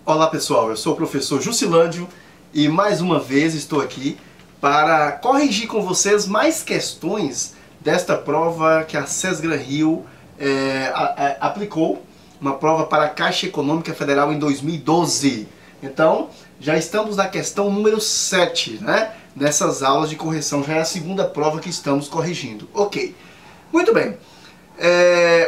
Olá pessoal, eu sou o professor Jusilândio e mais uma vez estou aqui para corrigir com vocês mais questões desta prova que a Sesgran Rio aplicou, uma prova para a Caixa Econômica Federal em 2012. Então, já estamos na questão número 7, né? Nessas aulas de correção, já é a segunda prova que estamos corrigindo. Ok, muito bem.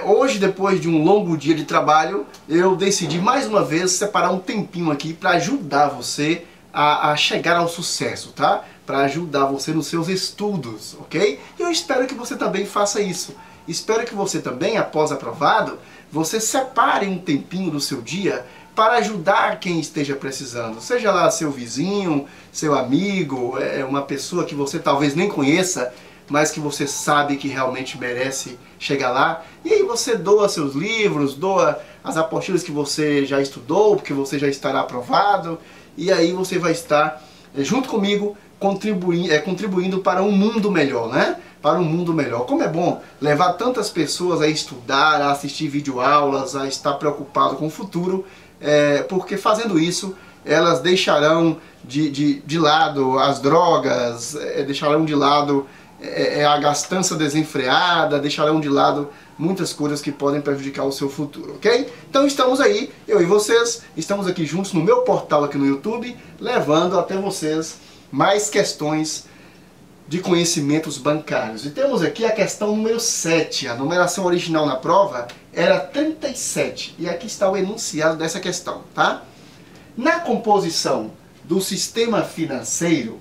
Hoje, depois de um longo dia de trabalho, eu decidi mais uma vez separar um tempinho aqui para ajudar você a chegar ao sucesso, tá? Para ajudar você nos seus estudos, ok? E eu espero que você também faça isso. Espero que você também, após aprovado, você separe um tempinho do seu dia para ajudar quem esteja precisando. Seja lá seu vizinho, seu amigo, uma pessoa que você talvez nem conheça, mas que você sabe que realmente merece chegar lá. E aí você doa seus livros, doa as apostilas que você já estudou, porque você já estará aprovado. E aí você vai estar, junto comigo, contribuindo para um mundo melhor, né? Para um mundo melhor. Como é bom levar tantas pessoas a estudar, a assistir videoaulas, a estar preocupado com o futuro, porque fazendo isso, elas deixarão de lado as drogas, deixarão de lado a gastança desenfreada, deixarão de lado muitas coisas que podem prejudicar o seu futuro, ok? Então estamos aí, eu e vocês, estamos aqui juntos no meu portal aqui no YouTube, levando até vocês mais questões de conhecimentos bancários. E temos aqui a questão número 7, a numeração original na prova era 37, e aqui está o enunciado dessa questão, tá? Na composição do sistema financeiro,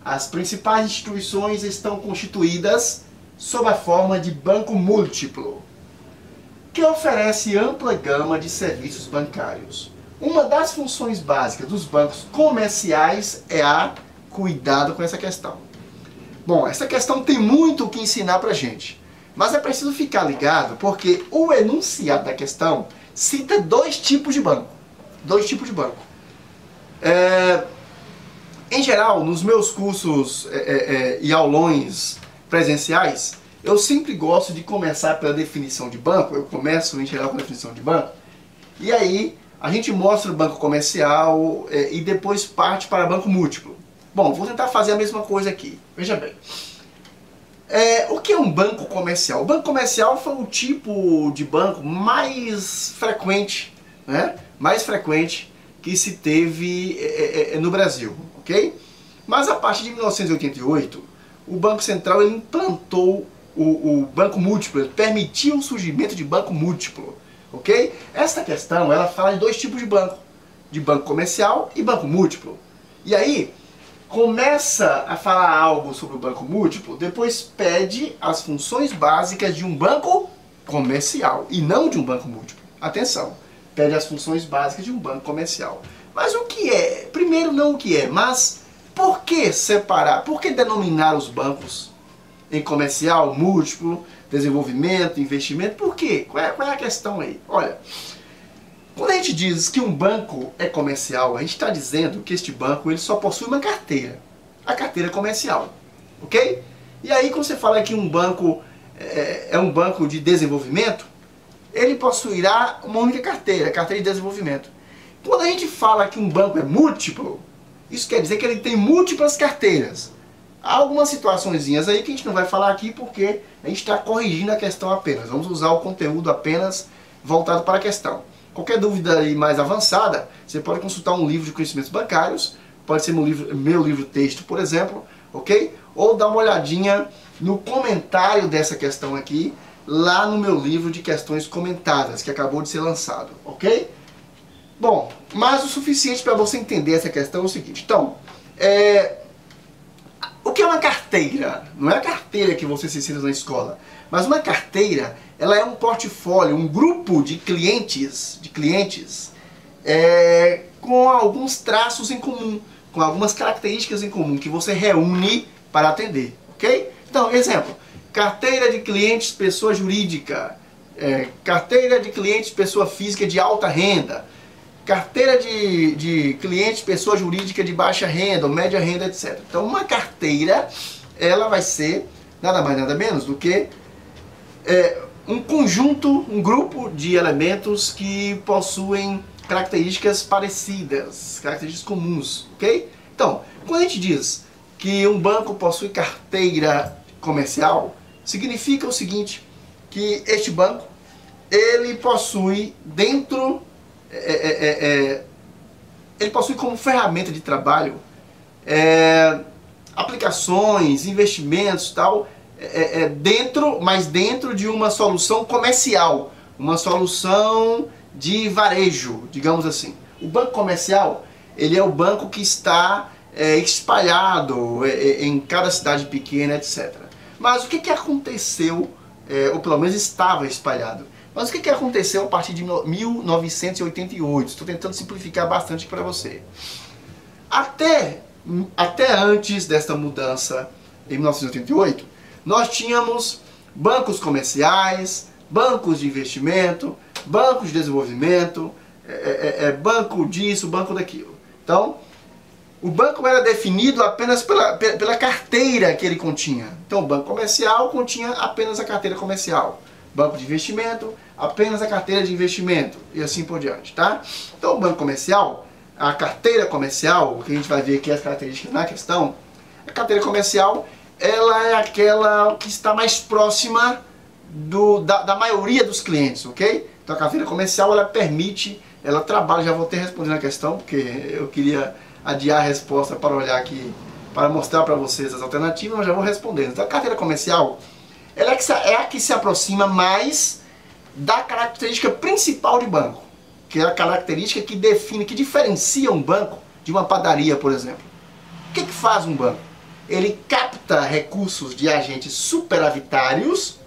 as principais instituições estão constituídas sob a forma de banco múltiplo, que oferece ampla gama de serviços bancários. Uma das funções básicas dos bancos comerciais é cuidado com essa questão. Bom, essa questão tem muito o que ensinar pra gente, mas é preciso ficar ligado porque o enunciado da questão cita dois tipos de banco. Em geral, nos meus cursos e aulões presenciais, eu sempre gosto de começar pela definição de banco. Eu começo, em geral, com a definição de banco. E aí, a gente mostra o banco comercial e depois parte para banco múltiplo. Bom, vou tentar fazer a mesma coisa aqui. Veja bem. O que é um banco comercial? O banco comercial foi o tipo de banco mais frequente, né? Mais frequente que se teve no Brasil, ok? Mas a partir de 1988, o Banco Central ele implantou o banco múltiplo, ele permitiu o surgimento de banco múltiplo, ok? Esta questão, ela fala de dois tipos de banco comercial e banco múltiplo. E aí, começa a falar algo sobre o banco múltiplo, depois pede as funções básicas de um banco comercial e não de um banco múltiplo. Atenção! Pede as funções básicas de um banco comercial. Mas o que é? Primeiro não o que é, mas por que separar? Por que denominar os bancos em comercial, múltiplo, desenvolvimento, investimento? Por quê? Qual é a questão aí? Olha, quando a gente diz que um banco é comercial, a gente está dizendo que este banco ele só possui uma carteira. A carteira comercial. Ok? E aí quando você fala que um banco é um banco de desenvolvimento, ele possuirá uma única carteira, a carteira de desenvolvimento. Quando a gente fala que um banco é múltiplo, isso quer dizer que ele tem múltiplas carteiras. Há algumas situaçõezinhas aí que a gente não vai falar aqui porque a gente está corrigindo a questão apenas. Vamos usar o conteúdo apenas voltado para a questão. Qualquer dúvida aí mais avançada, você pode consultar um livro de conhecimentos bancários, pode ser meu livro texto, por exemplo, ok? Ou dar uma olhadinha no comentário dessa questão aqui, lá no meu livro de questões comentadas, que acabou de ser lançado, ok? Bom, mas o suficiente para você entender essa questão é o seguinte. Então, o que é uma carteira? Não é a carteira que você se ensina na escola, mas uma carteira, ela é um portfólio, um grupo de clientes com alguns traços em comum, com algumas características em comum que você reúne para atender, ok? Então, exemplo. Carteira de clientes pessoa jurídica, carteira de clientes pessoa física de alta renda, carteira de clientes pessoa jurídica de baixa renda ou média renda, etc. Então uma carteira, ela vai ser nada mais nada menos do que um conjunto, um grupo de elementos que possuem características parecidas, características comuns, ok? Então, quando a gente diz que um banco possui carteira comercial, significa o seguinte, que este banco, ele possui dentro, ele possui como ferramenta de trabalho aplicações, investimentos, tal, mas dentro de uma solução comercial, uma solução de varejo, digamos assim. O banco comercial, ele é o banco que está espalhado em cada cidade pequena, etc. Mas o que aconteceu, ou pelo menos estava espalhado, mas o que aconteceu a partir de 1988? Estou tentando simplificar bastante para você. Até antes desta mudança, em 1988, nós tínhamos bancos comerciais, bancos de investimento, bancos de desenvolvimento, banco disso, banco daquilo. Então, o banco era definido apenas pela carteira que ele continha. Então, o banco comercial continha apenas a carteira comercial. Banco de investimento, apenas a carteira de investimento. E assim por diante, tá? Então, o banco comercial, a carteira comercial, que a gente vai ver aqui as características na questão, a carteira comercial, ela é aquela que está mais próxima da maioria dos clientes, ok? Então, a carteira comercial, ela permite, ela trabalha, já vou ter respondendo a questão, porque eu queria adiar a resposta para olhar aqui, para mostrar para vocês as alternativas, mas já vou respondendo. Então, a carteira comercial, ela é a que se aproxima mais da característica principal de banco, que é a característica que define, que diferencia um banco de uma padaria, por exemplo. O que faz um banco? Ele capta recursos de agentes superavitários,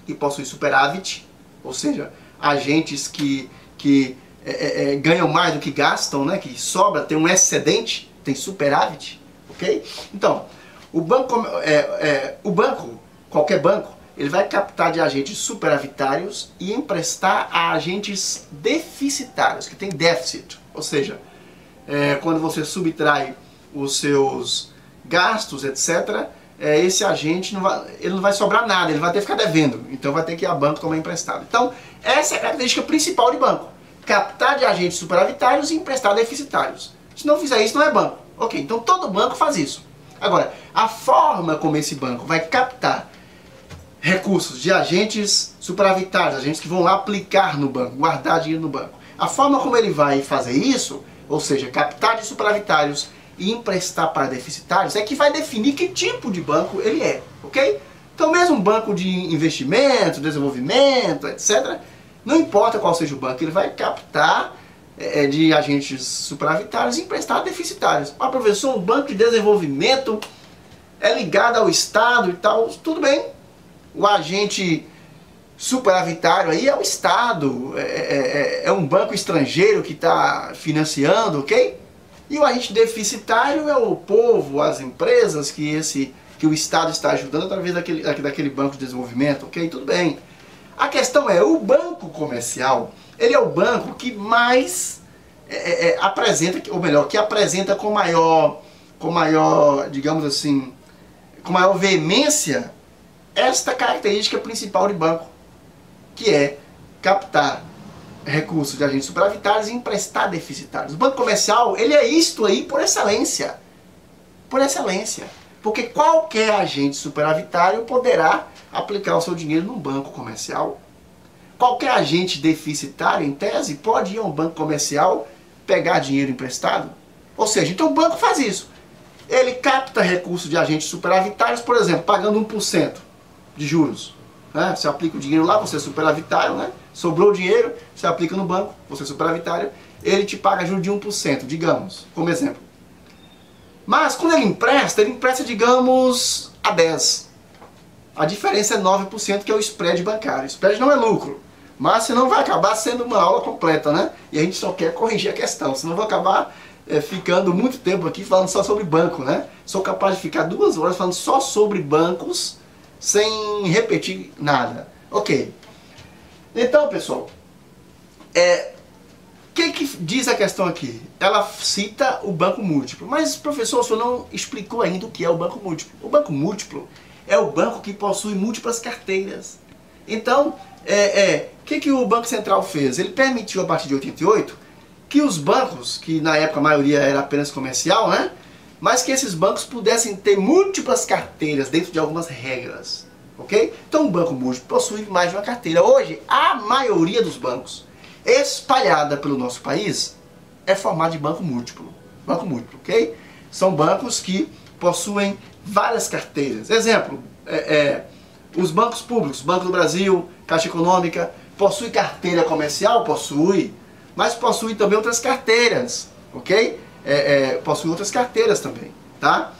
que possuem superávit, ou seja, agentes que ganham mais do que gastam, né? Que sobra, tem um excedente, tem superávit, ok? Então, o banco, qualquer banco, ele vai captar de agentes superavitários e emprestar a agentes deficitários, que tem déficit, ou seja, quando você subtrai os seus gastos, etc., esse agente ele não vai sobrar nada, ele vai ter que ficar devendo, então vai ter que ir a banco tomar emprestado. Então, essa é a característica principal de banco, captar de agentes superavitários e emprestar deficitários. Se não fizer isso, não é banco. Ok, então todo banco faz isso. Agora, a forma como esse banco vai captar recursos de agentes superavitários, agentes que vão lá aplicar no banco, guardar dinheiro no banco, a forma como ele vai fazer isso, ou seja, captar de superavitários e emprestar para deficitários, é que vai definir que tipo de banco ele é, ok? Então mesmo um banco de investimento, desenvolvimento, etc., não importa qual seja o banco, ele vai captar de agentes superavitários e emprestar a deficitários. Ah, professor, um banco de desenvolvimento é ligado ao Estado e tal, tudo bem. O agente superavitário aí é o Estado, é um banco estrangeiro que está financiando, ok? E o agente deficitário é o povo, as empresas que o Estado está ajudando através daquele banco de desenvolvimento, ok? Tudo bem. A questão é, o banco comercial, ele é o banco que mais apresenta, ou melhor, que apresenta com maior, digamos assim, com maior veemência esta característica principal de banco, que é captar recursos de agentes superavitários e emprestar deficitários. O banco comercial, ele é isto aí por excelência. Por excelência. Porque qualquer agente superavitário poderá aplicar o seu dinheiro num banco comercial. Qualquer agente deficitário, em tese, pode ir a um banco comercial pegar dinheiro emprestado. Ou seja, então o banco faz isso. Ele capta recursos de agentes superavitários, por exemplo, pagando 1% de juros. Né? Você aplica o dinheiro lá, você é superavitário, né? Sobrou o dinheiro, você aplica no banco, você é superavitário, ele te paga juros de 1%, digamos, como exemplo. Mas quando ele empresta, digamos, a 10%. A diferença é 9%, que é o spread bancário. O spread não é lucro, mas senão vai acabar sendo uma aula completa, né? E a gente só quer corrigir a questão, senão vai acabar ficando muito tempo aqui falando só sobre banco, né? Sou capaz de ficar 2 horas falando só sobre bancos, sem repetir nada. Ok. Então, pessoal, o que diz a questão aqui? Ela cita o banco múltiplo. Mas, professor, o senhor não explicou ainda o que é o banco múltiplo. O banco múltiplo é o banco que possui múltiplas carteiras. Então, o que o Banco Central fez? Ele permitiu, a partir de 88, que os bancos, que na época a maioria era apenas comercial, né? Mas que esses bancos pudessem ter múltiplas carteiras dentro de algumas regras, ok? Então o banco múltiplo possui mais de uma carteira. Hoje, a maioria dos bancos espalhada pelo nosso país é formada de banco múltiplo, ok? São bancos que possuem várias carteiras. Exemplo, os bancos públicos, Banco do Brasil, Caixa Econômica, possui carteira comercial? Possui, mas possui também outras carteiras, ok? Possui outras carteiras também, tá?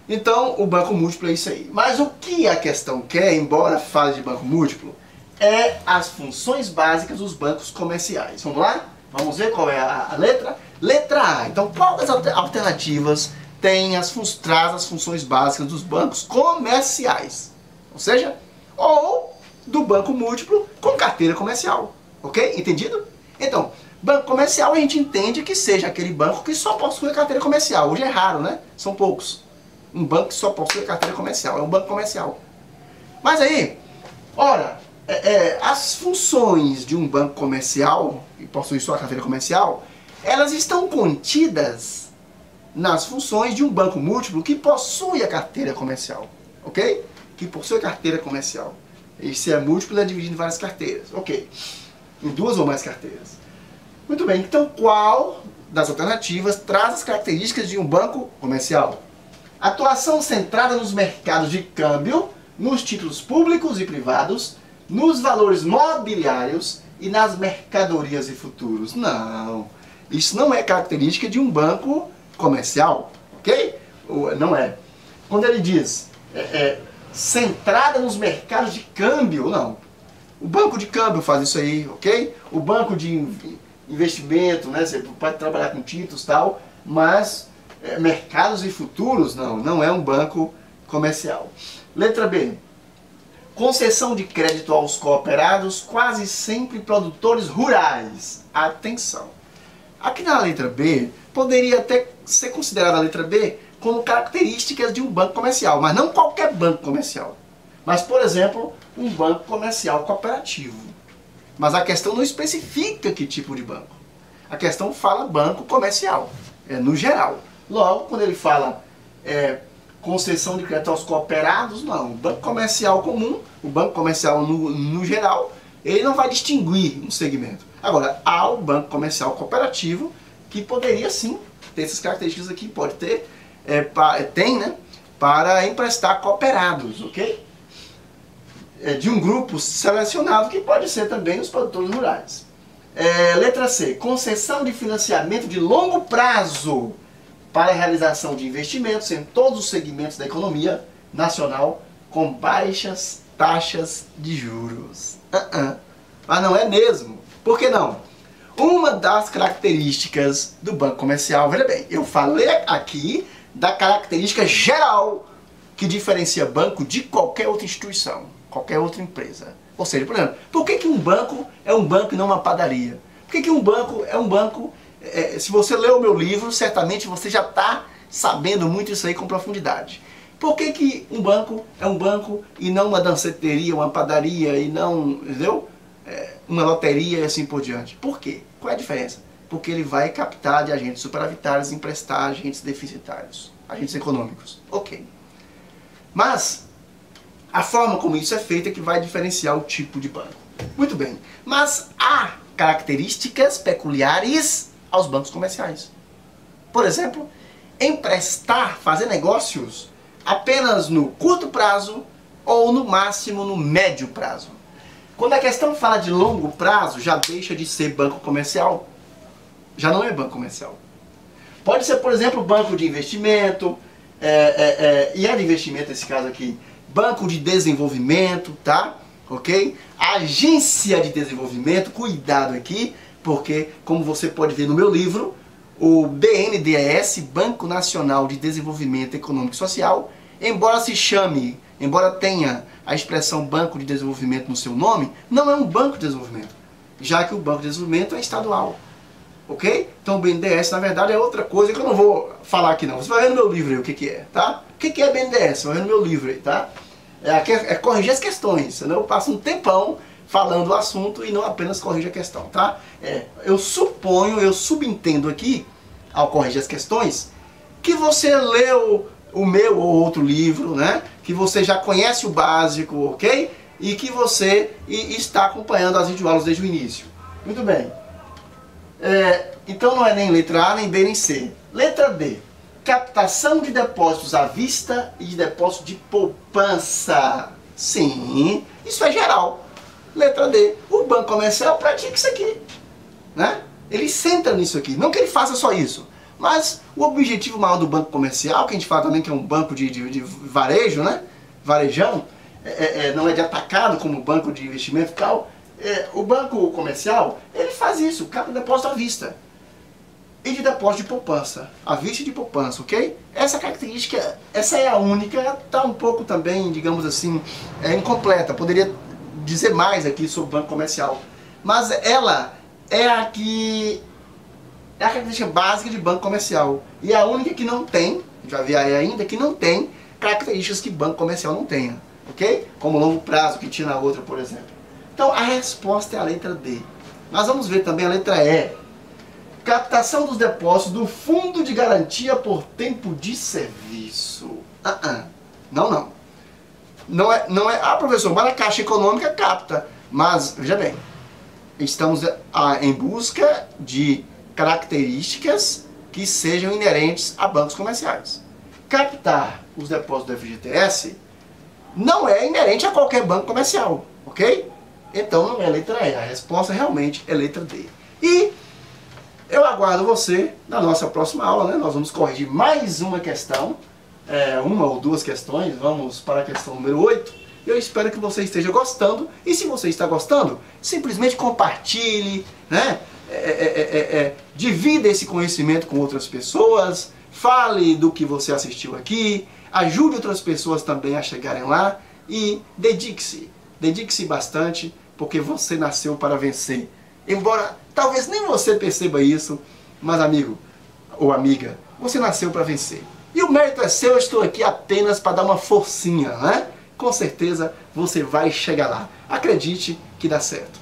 Então, o banco múltiplo é isso aí. Mas o que a questão quer, embora fale de banco múltiplo, é as funções básicas dos bancos comerciais. Vamos lá? Vamos ver qual é a letra? Letra A. Então, qual das alternativas traz as funções básicas dos bancos comerciais? Ou seja, ou do banco múltiplo com carteira comercial. Ok? Entendido? Então, banco comercial a gente entende que seja aquele banco que só possui a carteira comercial. Hoje é raro, né? São poucos. Um banco que só possui a carteira comercial. É um banco comercial. Mas aí, ora, as funções de um banco comercial, que possui só a carteira comercial, elas estão contidas nas funções de um banco múltiplo que possui a carteira comercial. Ok? Que possui a carteira comercial. E se é múltiplo, é dividido em várias carteiras. Ok. Em duas ou mais carteiras. Muito bem, então qual das alternativas traz as características de um banco comercial? Atuação centrada nos mercados de câmbio, nos títulos públicos e privados, nos valores mobiliários e nas mercadorias e futuros. Não, isso não é característica de um banco comercial, ok? Não é. Quando ele diz centrada nos mercados de câmbio, não. O banco de câmbio faz isso aí, ok? O banco de investimento, né? Você pode trabalhar com títulos e tal, mas mercados e futuros, não é um banco comercial. Letra B. Concessão de crédito aos cooperados, quase sempre produtores rurais. Atenção. Aqui na letra B, poderia até ser considerada a letra B como características de um banco comercial, mas não qualquer banco comercial. Mas, por exemplo, um banco comercial cooperativo. Mas a questão não especifica que tipo de banco. A questão fala banco comercial, no geral. Logo, quando ele fala concessão de crédito aos cooperados, não. O banco comercial comum, o banco comercial no geral, ele não vai distinguir um segmento. Agora, há o banco comercial cooperativo, que poderia sim ter essas características aqui, pode ter, tem, né, para emprestar cooperados, ok? De um grupo selecionado, que pode ser também os produtores rurais. Letra C, concessão de financiamento de longo prazo para a realização de investimentos em todos os segmentos da economia nacional com baixas taxas de juros. Mas não é mesmo. Por que não? Uma das características do banco comercial, veja bem, eu falei aqui da característica geral que diferencia banco de qualquer outra instituição, qualquer outra empresa. Ou seja, por exemplo, por que um banco é um banco e não uma padaria? Por que um banco é um banco? Se você lê o meu livro, certamente você já está sabendo muito isso aí com profundidade. Por que um banco é um banco e não uma danceteria, uma padaria e não, entendeu? Uma loteria e assim por diante? Por quê? Qual é a diferença? Porque ele vai captar de agentes superavitários e emprestar a agentes deficitários, agentes econômicos. Ok. Mas a forma como isso é feito é que vai diferenciar o tipo de banco. Muito bem. Mas há características peculiares aos bancos comerciais. Por exemplo, emprestar, fazer negócios apenas no curto prazo ou no máximo no médio prazo. Quando a questão fala de longo prazo, já deixa de ser banco comercial. Já não é banco comercial. Pode ser, por exemplo, banco de investimento, e é de investimento nesse caso aqui, banco de desenvolvimento, tá? Ok? Agência de desenvolvimento, cuidado aqui, porque, como você pode ver no meu livro, o BNDES, Banco Nacional de Desenvolvimento Econômico e Social, embora tenha a expressão Banco de Desenvolvimento no seu nome, não é um banco de desenvolvimento, já que o Banco de Desenvolvimento é estadual. Ok? Então o BNDES, na verdade, é outra coisa que eu não vou falar aqui não. Você vai ver no meu livro aí o que é, tá? O que é BNDES? Você vai ver no meu livro aí, tá? É corrigir as questões, senão eu passo um tempão falando o assunto e não apenas corrige a questão, tá? Eu suponho, eu subentendo aqui, ao corrigir as questões, que você leu o meu ou outro livro, né? Que você já conhece o básico, ok? E que você está acompanhando as videoaulas desde o início. Muito bem. Então não é nem letra A, nem B, nem C. Letra D. Captação de depósitos à vista e de depósito de poupança. Sim, isso é geral. Letra D. O banco comercial pratica isso aqui, né? Ele centra nisso aqui. Não que ele faça só isso, mas o objetivo maior do banco comercial, que a gente fala também que é um banco de varejo, né? Varejão, não é de atacado como banco de investimento e tal. O banco comercial, ele faz isso, capta depósito à vista e de depósito de poupança, à vista e de poupança, ok? Essa característica, essa é a única, está um pouco também, digamos assim, incompleta. Poderia dizer mais aqui sobre o banco comercial, mas ela é a característica básica de banco comercial e é a única que não tem, já vi aí ainda, que não tem características que banco comercial não tenha, ok? Como longo prazo que tinha na outra, por exemplo. Então a resposta é a letra D. Mas vamos ver também a letra E. Captação dos depósitos do Fundo de Garantia por Tempo de Serviço. Não. Não é. Ah, professor, mas a Caixa Econômica capta. Mas, veja bem, estamos em busca de características que sejam inerentes a bancos comerciais. Captar os depósitos do FGTS não é inerente a qualquer banco comercial, ok? Então não é a letra E, a resposta realmente é letra D. E eu aguardo você na nossa próxima aula, né? Nós vamos corrigir mais uma questão, uma ou duas questões, vamos para a questão número 8. Eu espero que você esteja gostando, e se você está gostando, simplesmente compartilhe, né? Divida esse conhecimento com outras pessoas, fale do que você assistiu aqui, ajude outras pessoas também a chegarem lá e dedique-se bastante, porque você nasceu para vencer. Embora talvez nem você perceba isso, mas amigo ou amiga, você nasceu para vencer. E o mérito é seu, eu estou aqui apenas para dar uma forcinha, né? Com certeza você vai chegar lá. Acredite que dá certo.